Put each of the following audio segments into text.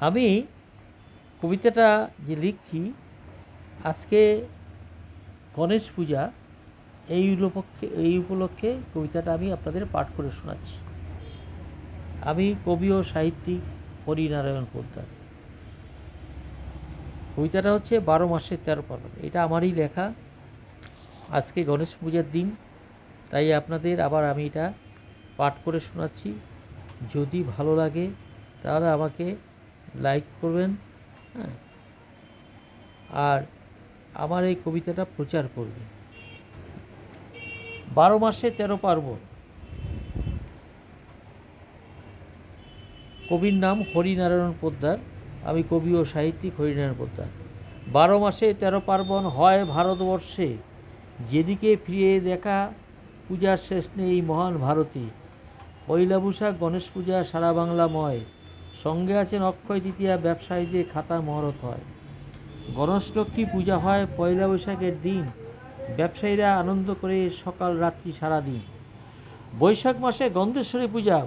আমি কবিতাটা যে লিখছি আজকে গণেশ পূজা, এই উপলক্ষে কবিতাটা আমি আপনাদের পাঠ করে শোনাচ্ছি। আমি কবি ও সাহিত্যিক হরিনারায়ণ পোদ্দার। কবিতাটা হচ্ছে 12 মাসের 13 পার্বণ। এটা আমারই লেখা। আজকে গণেশ পূজার দিন, তাই আপনাদের আবার আমি এটা পাঠ করে শোনাচ্ছি। যদি ভালো লাগে তাহলে আমাকে লাইক করবেন, হ্যাঁ, আর আমার এই কবিতাটা প্রচার করবেন। 12 মাসে 13 পার্বণ। কবির নাম হরিনারায়ণ পোদ্দার। আমি কবি ও সাহিত্যিক হরিনারায়ণ পোদ্দার। 12 মাসে 13 পার্বণ হয় ভারতবর্ষে, যেদিকে ফিরে দেখা পূজার শেষ নেই মহান ভারতে। পয়লা বৈশাখ গণেশ পূজা সারা বাংলাময়, সঙ্গে আছেন অক্ষয় তৃতীয়া, ব্যবসায়ীদের খাতা মহরত হয়। গণেশ লক্ষ্মী পূজা হয় পয়লা বৈশাখের দিন, ব্যবসায়ীরা আনন্দ করে সকাল রাত্রি সারাদিন। বৈশাখ মাসে গন্ধেশ্বরী পূজা,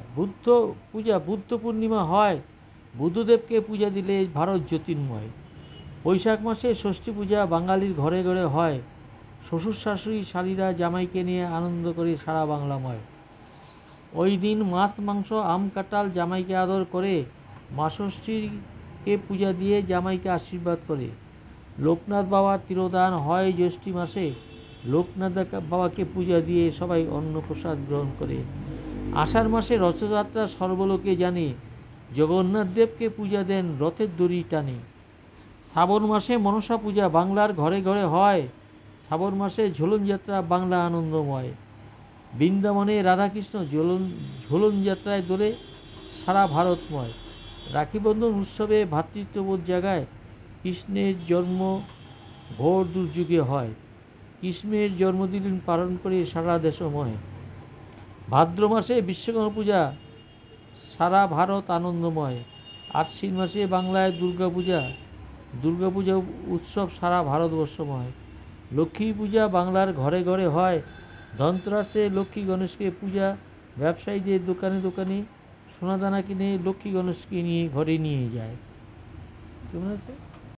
বুদ্ধ পূর্ণিমা হয়, বুদ্ধদেবকে পূজা দিলে ভারত জ্যোতির্ময়। বৈশাখ মাসে ষষ্ঠী পূজা বাঙালির ঘরে ঘরে হয়, শ্বশুর শাশুড়ি শালীরা জামাইকে নিয়ে আনন্দ করে সারা বাংলাময়। ওই দিন মাছ মাংস আম কাঁঠাল জামাইকে আদর করে, মা ষষ্ঠীকে পূজা দিয়ে জামাইকে আশীর্বাদ করে। লোকনাথ বাবার তিরোধান হয় জ্যৈষ্ঠী মাসে, লোকনাথ বাবাকে পূজা দিয়ে সবাই অন্নপ্রসাদ গ্রহণ করে। আষাঢ় মাসে রথযাত্রা সর্বলোকে জানে, জগন্নাথ দেবকে পূজা দেন রথের দড়ি টানে। শ্রাবণ মাসে মনসা পূজা বাংলার ঘরে ঘরে হয়, শ্রাবণ মাসে ঝুলন যাত্রা বাংলা আনন্দময়। বৃন্দাবনে রাধাকৃষ্ণ ঝুলন যাত্রায় দোলে সারা ভারতময়। রাখিবন্ধন উৎসবে ভ্রাতৃত্ববোধ জাগায়, কৃষ্ণের জন্ম ঘোর দুর্যোগে হয়। কৃষ্ণের জন্মদিন পালন করে সারা দেশময়। ভাদ্র মাসে বিশ্বকর্মা পূজা সারা ভারত আনন্দময়। আশ্বিন মাসে বাংলায় দুর্গাপূজা উৎসব সারা ভারতবর্ষময়। লক্ষ্মী পূজা বাংলার ঘরে ঘরে হয়, ধনতেরাসে লক্ষ্মী গণেশকে পূজা, ব্যবসায়ীদের দোকানে দোকানে সোনাদানা কিনে লক্ষ্মী গণেশকে নিয়ে ঘরে নিয়ে যায়। কেমন আছে?